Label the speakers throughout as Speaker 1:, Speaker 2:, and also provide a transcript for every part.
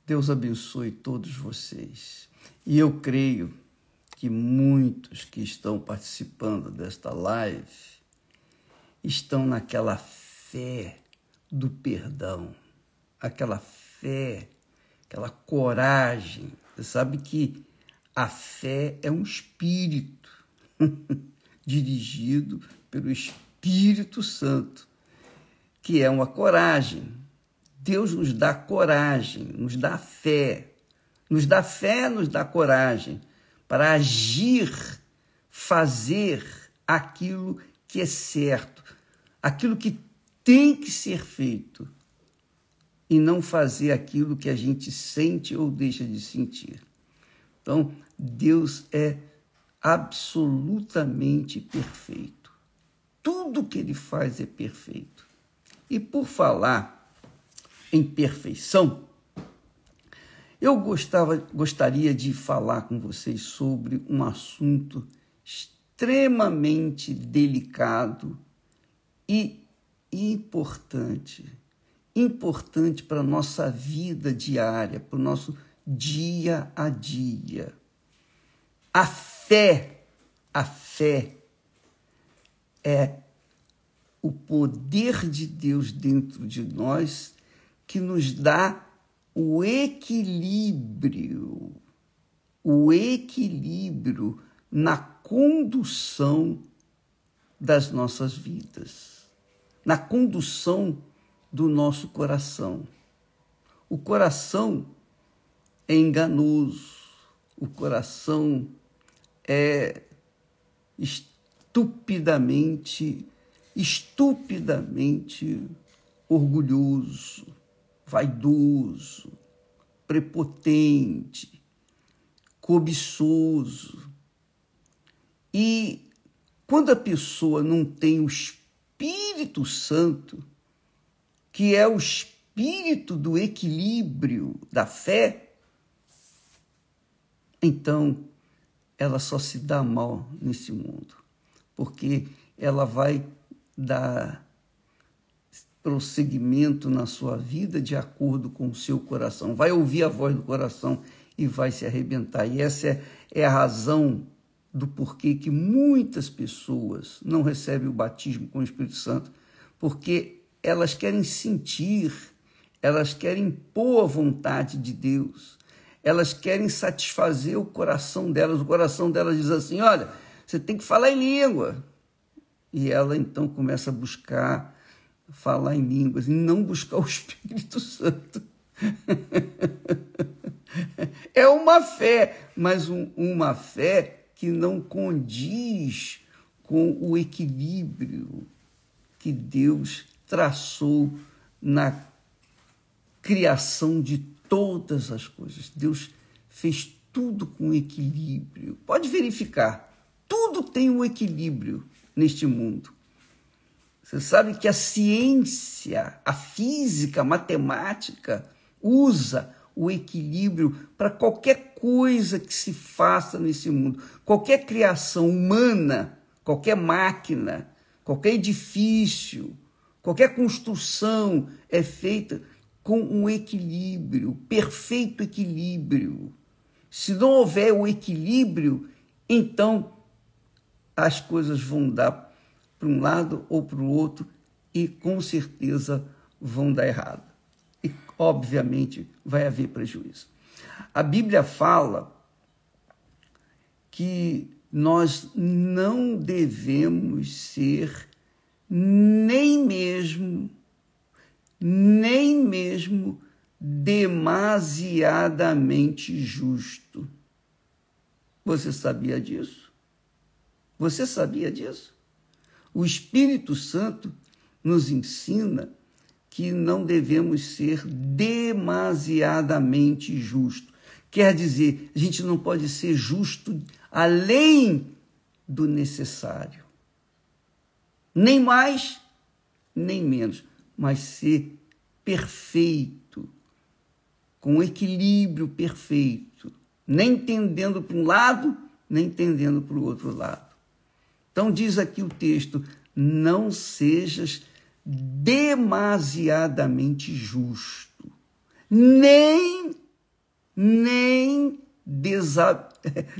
Speaker 1: Deus abençoe todos vocês. E eu creio que muitos que estão participando desta live estão naquela fé do perdão, aquela fé, aquela coragem. Você sabe que a fé é um espírito dirigido pelo Espírito Santo, que é uma coragem. Deus nos dá coragem, nos dá fé, nos dá coragem para agir, fazer aquilo que é certo, aquilo que tem que ser feito, e não fazer aquilo que a gente sente ou deixa de sentir. Então, Deus é absolutamente perfeito. Tudo que Ele faz é perfeito. E por falar em perfeição, eu gostaria de falar com vocês sobre um assunto extremamente delicado e importante para a nossa vida diária, para o nosso dia a dia. A fé é o poder de Deus dentro de nós que nos dá o equilíbrio na condução das nossas vidas, na condução do nosso coração. O coração é enganoso, o coração é estupidamente orgulhoso, vaidoso, prepotente, cobiçoso. E quando a pessoa não tem o Espírito Santo, que é o espírito do equilíbrio da fé, então ela só se dá mal nesse mundo, porque ela vai dar prosseguimento na sua vida de acordo com o seu coração, vai ouvir a voz do coração e vai se arrebentar. E essa é a razão do porquê que muitas pessoas não recebem o batismo com o Espírito Santo, porque elas querem sentir, elas querem pôr a vontade de Deus, elas querem satisfazer o coração delas diz assim, olha, você tem que falar em língua. E ela então começa a buscar falar em línguas e não buscar o Espírito Santo. É uma fé, mas uma fé que não condiz com o equilíbrio que Deus traçou na criação de todas as coisas. Deus fez tudo com equilíbrio. Pode verificar, tudo tem um equilíbrio neste mundo. Você sabe que a ciência, a física, a matemática usa o equilíbrio para qualquer coisa que se faça nesse mundo. Qualquer criação humana, qualquer máquina, qualquer edifício, qualquer construção é feita com um equilíbrio, perfeito equilíbrio. Se não houver o equilíbrio, então as coisas vão dar para um lado ou para o outro e com certeza vão dar errado. E, obviamente, vai haver prejuízo. A Bíblia fala que nós não devemos ser nem mesmo demasiadamente justo. Você sabia disso? Você sabia disso? O Espírito Santo nos ensina que não devemos ser demasiadamente justos. Quer dizer, a gente não pode ser justo além do necessário. Nem mais, nem menos, mas ser perfeito, com equilíbrio perfeito, nem tendendo para um lado, nem tendendo para o outro lado. Então diz aqui o texto, não sejas demasiadamente justo, nem nem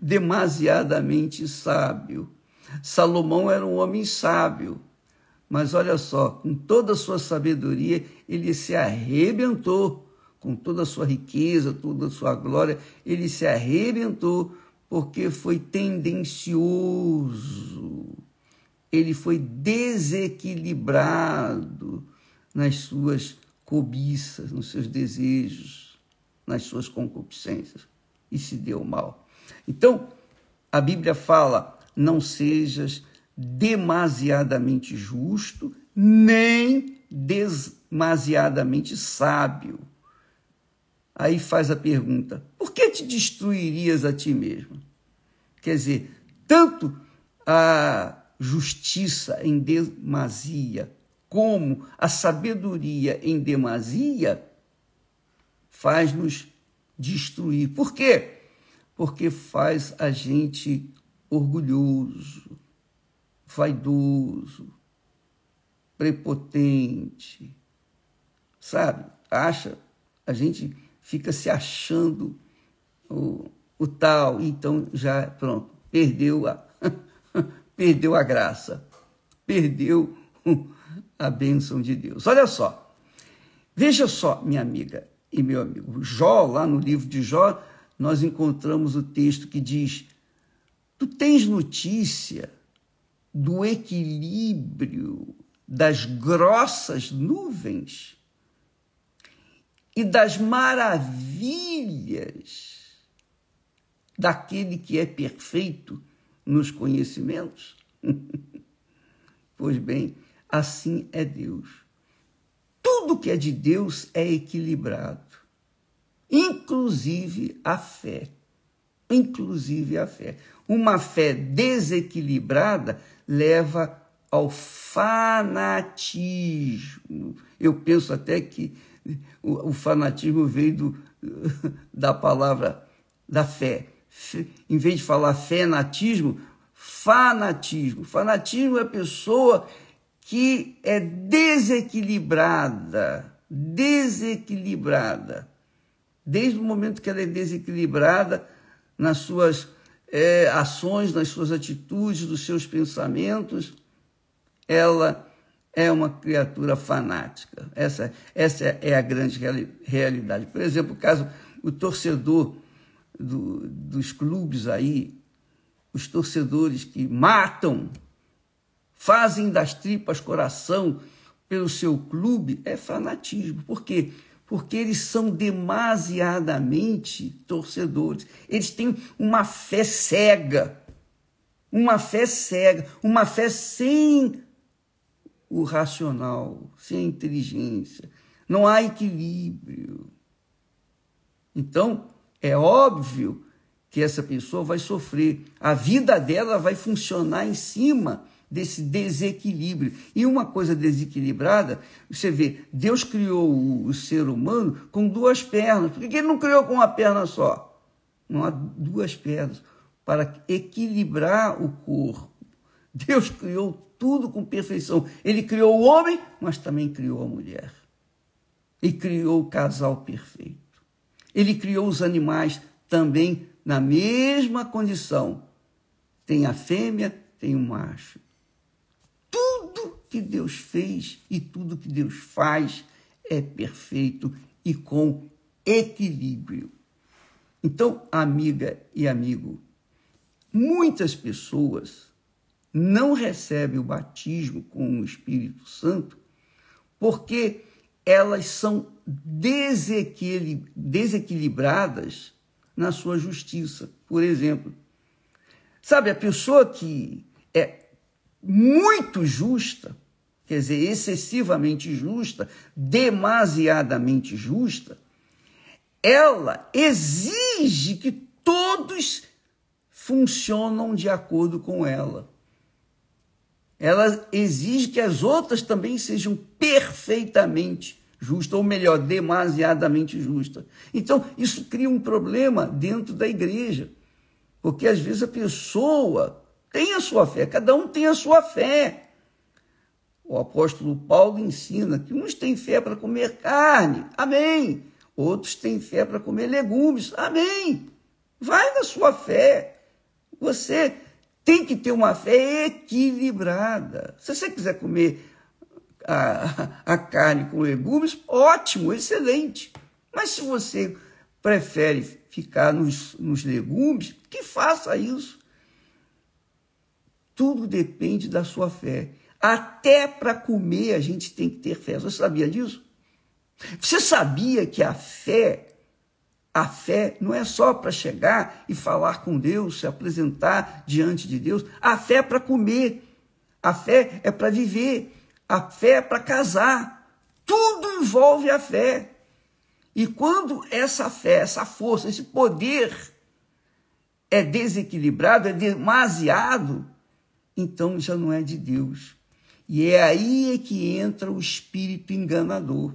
Speaker 1: demasiadamente sábio. Salomão era um homem sábio, mas olha só, com toda a sua sabedoria, ele se arrebentou, com toda a sua riqueza, toda a sua glória, ele se arrebentou porque foi tendencioso, ele foi desequilibrado nas suas cobiças, nos seus desejos, nas suas concupiscências, e se deu mal. Então, a Bíblia fala, não sejas demasiadamente justo, nem demasiadamente sábio. Aí faz a pergunta, por que te destruirias a ti mesmo? Quer dizer, tanto a justiça em demasia, como a sabedoria em demasia, faz-nos destruir. Por quê? Porque faz a gente orgulhoso, vaidoso, prepotente, sabe? A gente fica se achando o tal, então já, pronto, perdeu a graça, perdeu a bênção de Deus. Olha só, veja só, minha amiga e meu amigo, Jó, lá no livro de Jó, nós encontramos o texto que diz, tu tens notícia do equilíbrio das grossas nuvens e das maravilhas daquele que é perfeito nos conhecimentos? Pois bem, assim é Deus. Tudo que é de Deus é equilibrado, inclusive a fé. Inclusive a fé. Uma fé desequilibrada leva ao fanatismo. Eu penso até que o fanatismo veio da palavra da fé. Em vez de falar fanatismo, fanatismo. Fanatismo é a pessoa que é desequilibrada. Desde o momento que ela é desequilibrada nas suas ações, nas suas atitudes, nos seus pensamentos, ela é uma criatura fanática. Essa é a grande realidade. Por exemplo, o torcedor dos clubes aí, os torcedores que matam, fazem das tripas coração pelo seu clube, é fanatismo. Por quê? Porque eles são demasiadamente torcedores. Eles têm uma fé cega, uma fé sem o racional, sem a inteligência. Não há equilíbrio. Então, é óbvio que essa pessoa vai sofrer. A vida dela vai funcionar em cima desse desequilíbrio. E uma coisa desequilibrada, você vê, Deus criou o ser humano com duas pernas. Por que ele não criou com uma perna só? Não há duas pernas para equilibrar o corpo. Deus criou tudo com perfeição. Ele criou o homem, mas também criou a mulher. E criou o casal perfeito. Ele criou os animais também na mesma condição. Tem a fêmea, tem o macho. Tudo que Deus fez e tudo que Deus faz é perfeito e com equilíbrio. Então, amiga e amigo, muitas pessoas não recebem o batismo com o Espírito Santo porque elas são desequilibradas na sua justiça. Por exemplo, sabe, a pessoa que é muito justa, quer dizer, excessivamente justa, demasiadamente justa, ela exige que todos funcionam de acordo com ela. Ela exige que as outras também sejam perfeitamente justas, ou melhor, demasiadamente justas. Então, isso cria um problema dentro da igreja, porque às vezes a pessoa tem a sua fé, cada um tem a sua fé. O apóstolo Paulo ensina que uns têm fé para comer carne, amém. Outros têm fé para comer legumes. Amém. Vai na sua fé. Você tem que ter uma fé equilibrada. Se você quiser comer a carne com legumes, ótimo, excelente. Mas se você prefere ficar nos legumes, que faça isso. Tudo depende da sua fé. Até para comer a gente tem que ter fé. Você sabia disso? Você sabia que a fé não é só para chegar e falar com Deus, se apresentar diante de Deus. A fé é para comer. A fé é para viver. A fé é para casar. Tudo envolve a fé. E quando essa fé, essa força, esse poder é desequilibrado, é demasiado, então já não é de Deus. E é aí que entra o espírito enganador.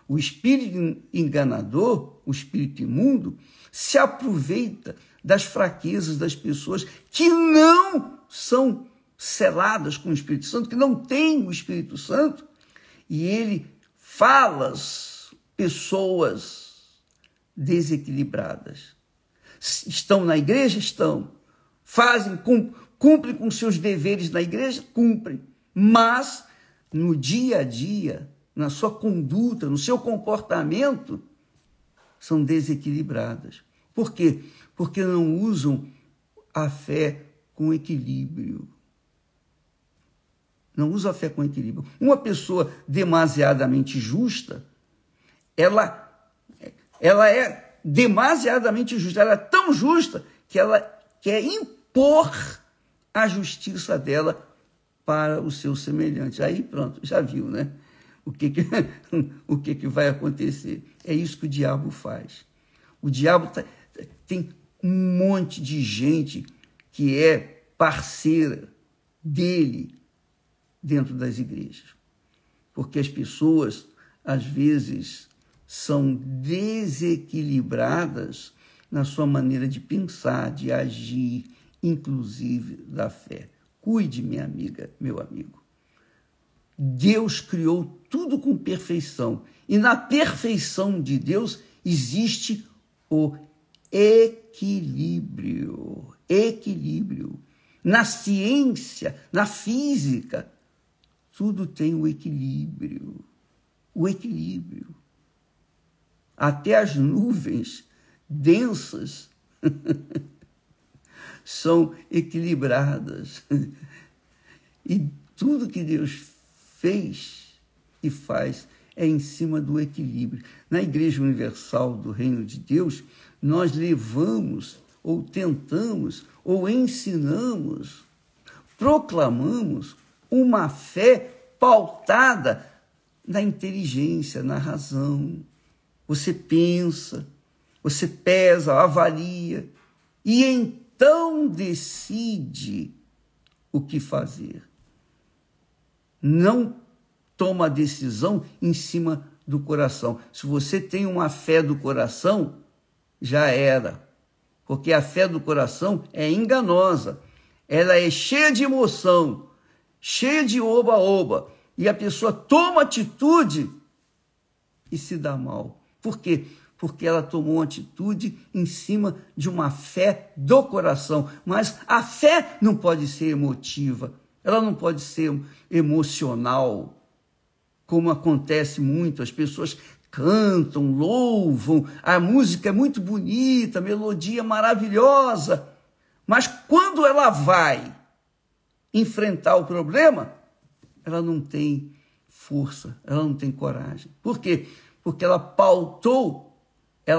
Speaker 1: O espírito enganador, o espírito imundo, se aproveita das fraquezas das pessoas que não são seladas com o Espírito Santo, que não têm o Espírito Santo, e ele fala às pessoas desequilibradas. Estão na igreja? Estão. Cumprem com seus deveres na igreja? Cumprem. Mas, no dia a dia, na sua conduta, no seu comportamento, são desequilibradas. Por quê? Porque não usam a fé com equilíbrio. Não usa a fé com equilíbrio. Uma pessoa demasiadamente justa, ela é demasiadamente justa. Ela é tão justa que ela quer impor a justiça dela para os seus semelhantes. Aí pronto, já viu, né? O que vai acontecer? É isso que o diabo faz. O diabo tem um monte de gente que é parceira dele dentro das igrejas. Porque as pessoas, às vezes, são desequilibradas na sua maneira de pensar, de agir, inclusive da fé. Cuide, minha amiga, meu amigo. Deus criou tudo com perfeição. E na perfeição de Deus existe o equilíbrio. Equilíbrio. Na ciência, na física, tudo tem o equilíbrio. O equilíbrio. Até as nuvens densas são equilibradas. E tudo que Deus fez e faz é em cima do equilíbrio. Na Igreja Universal do Reino de Deus, nós levamos, ou tentamos, ou ensinamos, proclamamos uma fé pautada na inteligência, na razão. Você pensa, você pesa, avalia, e então decide o que fazer. Não toma decisão em cima do coração. Se você tem uma fé do coração, já era. Porque a fé do coração é enganosa. Ela é cheia de emoção, cheia de oba-oba. E a pessoa toma atitude e se dá mal. Por quê? Porque ela tomou uma atitude em cima de uma fé do coração. Mas a fé não pode ser emotiva. Ela não pode ser emocional, como acontece muito. As pessoas cantam, louvam, a música é muito bonita, a melodia é maravilhosa, mas quando ela vai enfrentar o problema, ela não tem força, ela não tem coragem. Por quê? Porque ela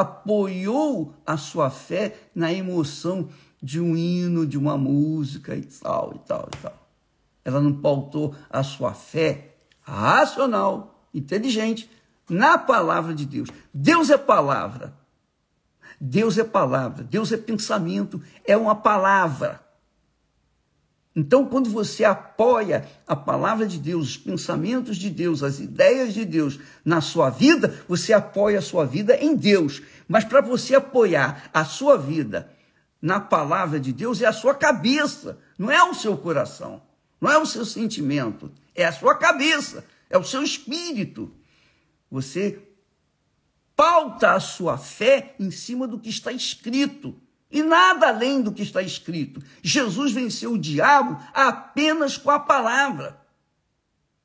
Speaker 1: apoiou a sua fé na emoção de um hino, de uma música e tal, e tal, e tal. Ela não pautou a sua fé racional, inteligente, na palavra de Deus. Deus é palavra. Deus é palavra. Deus é pensamento. É uma palavra. Então, quando você apoia a palavra de Deus, os pensamentos de Deus, as ideias de Deus na sua vida, você apoia a sua vida em Deus. Mas para você apoiar a sua vida na palavra de Deus, é a sua cabeça, não é o seu coração. Não é o seu sentimento, é a sua cabeça, é o seu espírito. Você pauta a sua fé em cima do que está escrito e nada além do que está escrito. Jesus venceu o diabo apenas com a palavra.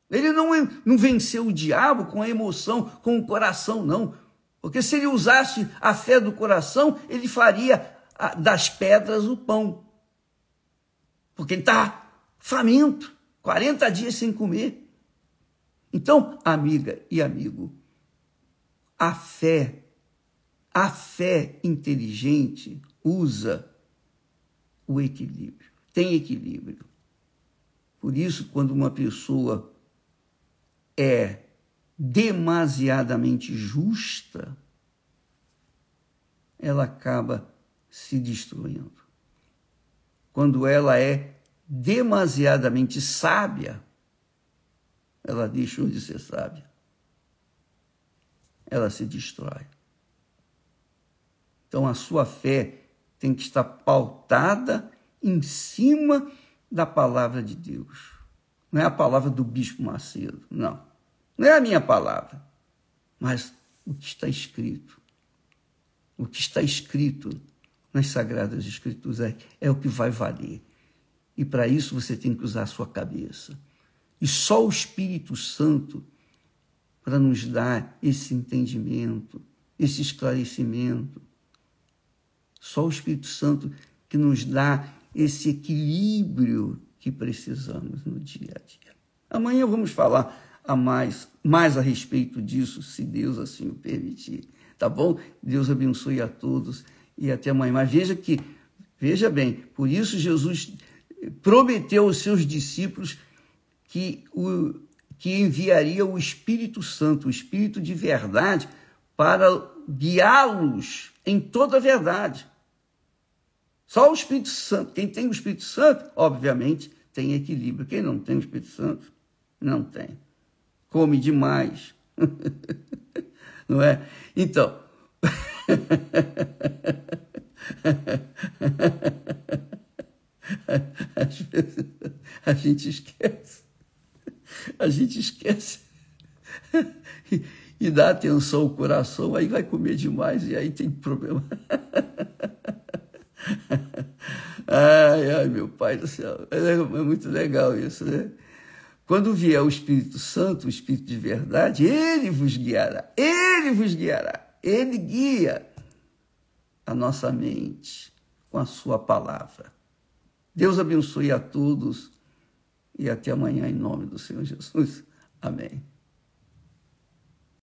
Speaker 1: Ele não venceu o diabo com a emoção, com o coração, não. Porque se ele usasse a fé do coração, ele faria das pedras o pão. Porque ele está faminto, 40 dias sem comer. Então, amiga e amigo, a fé inteligente usa o equilíbrio, tem equilíbrio. Por isso, quando uma pessoa é demasiadamente justa, ela acaba se destruindo. Quando ela é demasiadamente sábia, ela deixou de ser sábia. Ela se destrói. Então, a sua fé tem que estar pautada em cima da palavra de Deus. Não é a palavra do Bispo Macedo, não. Não é a minha palavra, mas o que está escrito. O que está escrito nas Sagradas Escrituras é o que vai valer. E para isso você tem que usar a sua cabeça. E só o Espírito Santo para nos dar esse entendimento, esse esclarecimento. Só o Espírito Santo que nos dá esse equilíbrio que precisamos no dia a dia. Amanhã vamos falar mais a respeito disso, se Deus assim o permitir. Tá bom? Deus abençoe a todos e até amanhã. Mas veja bem, por isso Jesus prometeu aos seus discípulos que enviaria o Espírito Santo, o Espírito de verdade, para guiá-los em toda a verdade. Só o Espírito Santo. Quem tem o Espírito Santo, obviamente, tem equilíbrio. Quem não tem o Espírito Santo, não tem. Come demais. Não é? Então... Às vezes a gente esquece e dá atenção ao coração, aí vai comer demais e aí tem problema. Ai, meu Pai do céu, é muito legal isso, né? Quando vier o Espírito Santo, o Espírito de verdade, ele vos guiará, ele guia a nossa mente com a sua palavra. Deus abençoe a todos e até amanhã em nome do Senhor Jesus. Amém.